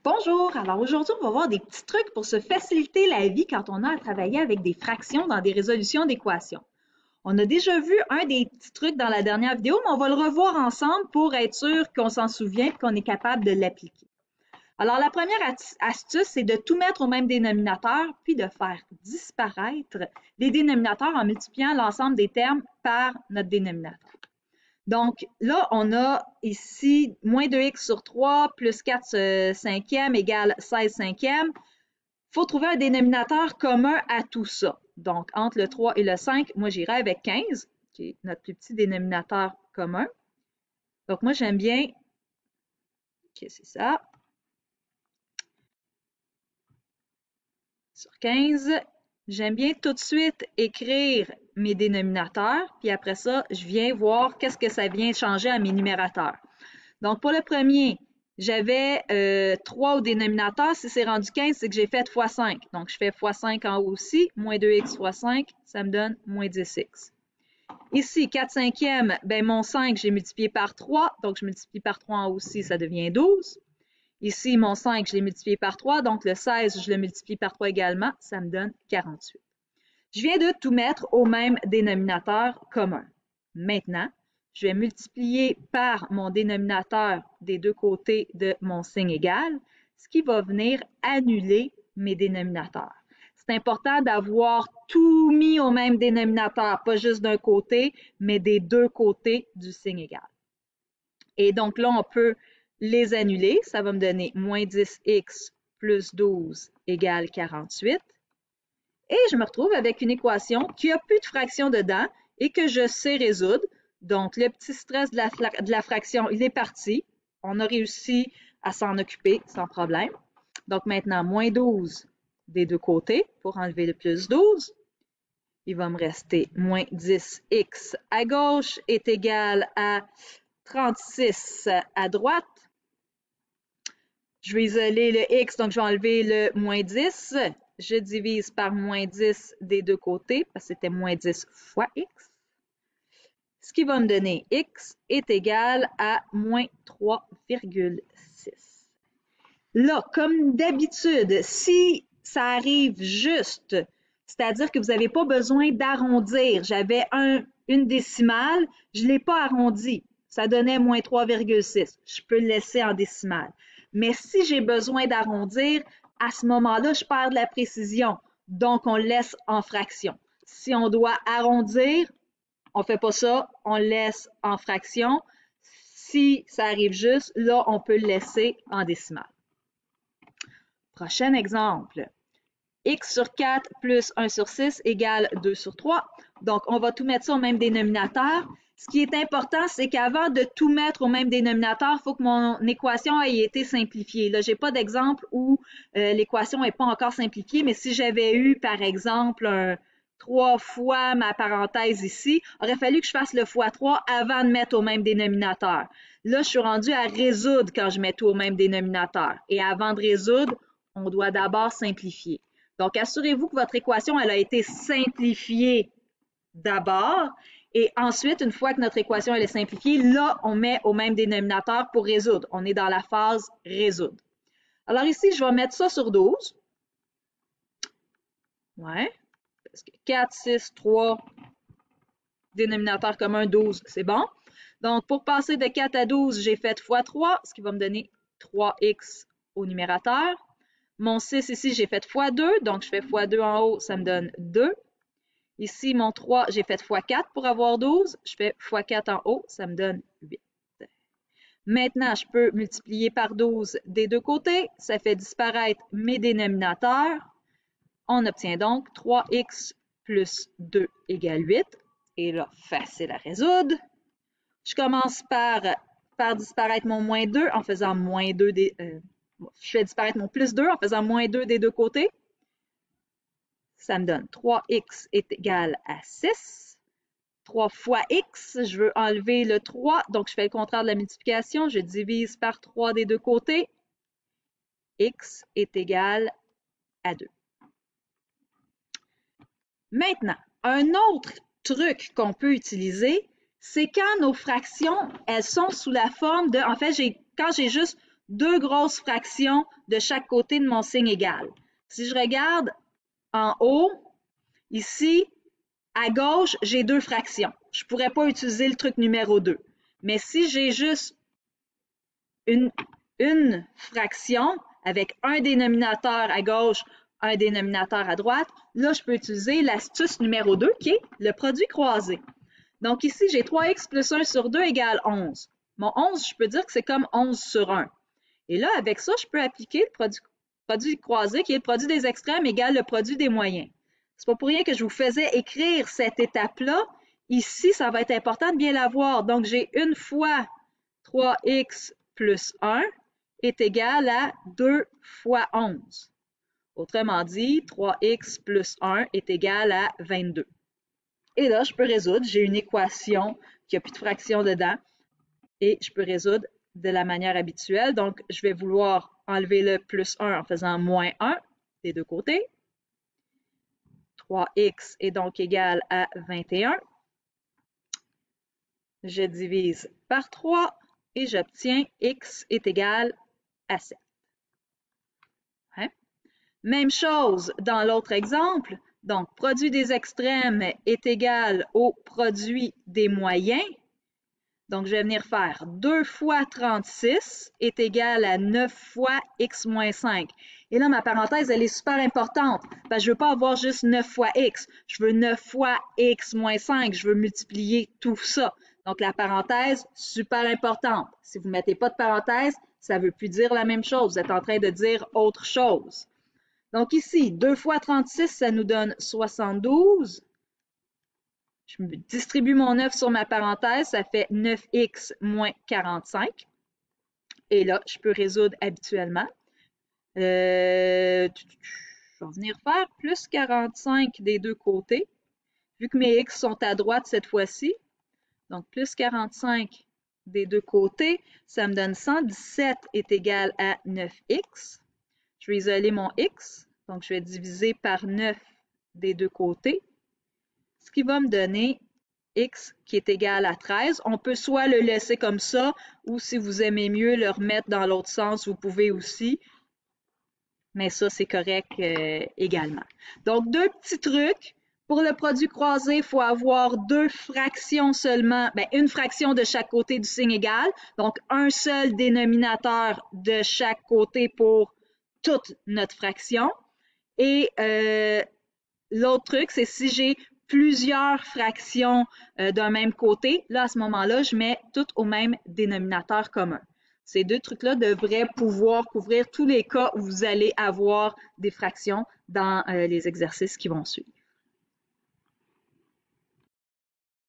Bonjour, alors aujourd'hui on va voir des petits trucs pour se faciliter la vie quand on a à travailler avec des fractions dans des résolutions d'équations. On a déjà vu un des petits trucs dans la dernière vidéo, mais on va le revoir ensemble pour être sûr qu'on s'en souvient et qu'on est capable de l'appliquer. Alors la première astuce, c'est de tout mettre au même dénominateur, puis de faire disparaître les dénominateurs en multipliant l'ensemble des termes par notre dénominateur. Donc, là, on a ici moins 2x sur 3 plus 4 cinquièmes égale 16 cinquièmes. Il faut trouver un dénominateur commun à tout ça. Donc, entre le 3 et le 5, moi, j'irai avec 15, qui est notre plus petit dénominateur commun. Donc, moi, j'aime bien, ok, c'est ça, sur 15, j'aime bien tout de suite écrire mes dénominateurs, puis après ça, je viens voir qu'est-ce que ça vient changer à mes numérateurs. Donc, pour le premier, j'avais 3 au dénominateur. Si c'est rendu 15, c'est que j'ai fait fois 5. Donc, je fais fois 5 en haut aussi. Moins 2x fois 5, ça me donne moins 10x. Ici, 4 cinquièmes, ben mon 5, j'ai multiplié par 3. Donc, je multiplie par 3 en haut aussi, ça devient 12. Ici, mon 5, je l'ai multiplié par 3. Donc, le 16, je le multiplie par 3 également. Ça me donne 48. Je viens de tout mettre au même dénominateur commun. Maintenant, je vais multiplier par mon dénominateur des deux côtés de mon signe égal, ce qui va venir annuler mes dénominateurs. C'est important d'avoir tout mis au même dénominateur, pas juste d'un côté, mais des deux côtés du signe égal. Et donc là, on peut les annuler. Ça va me donner moins 10x plus 12 égale 48. Et je me retrouve avec une équation qui n'a plus de fraction dedans et que je sais résoudre. Donc, le petit stress de la fraction, il est parti. On a réussi à s'en occuper sans problème. Donc, maintenant, moins 12 des deux côtés pour enlever le plus 12. Il va me rester moins 10x à gauche est égal à 36 à droite. Je vais isoler le x, donc je vais enlever le moins 10. Je divise par moins 10 des deux côtés, parce que c'était moins 10 fois x. Ce qui va me donner x est égal à moins 3,6. Là, comme d'habitude, si ça arrive juste, c'est-à-dire que vous n'avez pas besoin d'arrondir, j'avais une décimale, je ne l'ai pas arrondi, ça donnait moins 3,6. Je peux le laisser en décimale. Mais si j'ai besoin d'arrondir, à ce moment-là, je perds de la précision. Donc, on le laisse en fraction. Si on doit arrondir, on ne fait pas ça, on le laisse en fraction. Si ça arrive juste, là, on peut le laisser en décimale. Prochain exemple. X sur 4 plus 1 sur 6 égale 2 sur 3. Donc, on va tout mettre ça au même dénominateur. Ce qui est important, c'est qu'avant de tout mettre au même dénominateur, il faut que mon équation ait été simplifiée. Là, je n'ai pas d'exemple où l'équation n'est pas encore simplifiée, mais si j'avais eu, par exemple, 3 fois ma parenthèse ici, il aurait fallu que je fasse le fois 3 avant de mettre au même dénominateur. Là, je suis rendue à résoudre quand je mets tout au même dénominateur. Et avant de résoudre, on doit d'abord simplifier. Donc, assurez-vous que votre équation elle a été simplifiée d'abord. Et ensuite, une fois que notre équation elle est simplifiée, là, on met au même dénominateur pour résoudre. On est dans la phase résoudre. Alors ici, je vais mettre ça sur 12. Ouais. Parce que 4, 6, 3, dénominateur commun 12, c'est bon. Donc, pour passer de 4 à 12, j'ai fait fois 3, ce qui va me donner 3x au numérateur. Mon 6 ici, j'ai fait fois 2, donc je fais fois 2 en haut, ça me donne 2. Ici, mon 3, j'ai fait fois 4 pour avoir 12. Je fais fois 4 en haut, ça me donne 8. Maintenant, je peux multiplier par 12 des deux côtés. Ça fait disparaître mes dénominateurs. On obtient donc 3x plus 2 égale 8. Et là, facile à résoudre. Je commence par faire disparaître mon moins 2 en faisant moins 2 des... je fais disparaître mon plus 2 en faisant moins 2 des deux côtés. Ça me donne 3x est égal à 6. 3 fois x, je veux enlever le 3, donc je fais le contraire de la multiplication. Je divise par 3 des deux côtés. X est égal à 2. Maintenant, un autre truc qu'on peut utiliser, c'est quand nos fractions, elles sont sous la forme de... En fait, quand j'ai juste deux grosses fractions de chaque côté de mon signe égal. Si je regarde en haut, ici, à gauche, j'ai deux fractions. Je ne pourrais pas utiliser le truc numéro 2. Mais si j'ai juste une fraction avec un dénominateur à gauche, un dénominateur à droite, là, je peux utiliser l'astuce numéro 2 qui est le produit croisé. Donc ici, j'ai 3x plus 1 sur 2 égale 11. Mon 11, je peux dire que c'est comme 11 sur 1. Et là, avec ça, je peux appliquer le produit croisé qui est le produit des extrêmes égale le produit des moyens. C'est pas pour rien que je vous faisais écrire cette étape-là. Ici, ça va être important de bien la voir. Donc, j'ai une fois 3x plus 1 est égal à 2 fois 11. Autrement dit, 3x plus 1 est égal à 22. Et là, je peux résoudre. J'ai une équation qui n'a plus de fraction dedans. Et je peux résoudre de la manière habituelle. Donc, je vais vouloir enlever le plus 1 en faisant moins 1 des deux côtés. 3x est donc égal à 21. Je divise par 3 et j'obtiens x est égal à 7. Hein? Même chose dans l'autre exemple. Donc, produit des extrêmes est égal au produit des moyens. Donc, je vais venir faire 2 fois 36 est égal à 9 fois x moins 5. Et là, ma parenthèse, elle est super importante. Parce que je ne veux pas avoir juste 9 fois x. Je veux 9 fois x moins 5. Je veux multiplier tout ça. Donc, la parenthèse, super importante. Si vous ne mettez pas de parenthèse, ça ne veut plus dire la même chose. Vous êtes en train de dire autre chose. Donc ici, 2 fois 36, ça nous donne 72. Je distribue mon 9 sur ma parenthèse, ça fait 9x moins 45. Et là, je peux résoudre habituellement. Je vais venir faire plus 45 des deux côtés, vu que mes x sont à droite cette fois-ci. Donc, plus 45 des deux côtés, ça me donne 117 est égal à 9x. Je vais isoler mon x, donc je vais diviser par 9 des deux côtés, ce qui va me donner x qui est égal à 13. On peut soit le laisser comme ça, ou si vous aimez mieux le remettre dans l'autre sens, vous pouvez aussi. Mais ça, c'est correct également. Donc, deux petits trucs. Pour le produit croisé, il faut avoir deux fractions seulement, une fraction de chaque côté du signe égal. Donc, un seul dénominateur de chaque côté pour toute notre fraction. Et l'autre truc, c'est si j'ai plusieurs fractions d'un même côté, là, à ce moment-là, je mets toutes au même dénominateur commun. Ces deux trucs-là devraient pouvoir couvrir tous les cas où vous allez avoir des fractions dans les exercices qui vont suivre.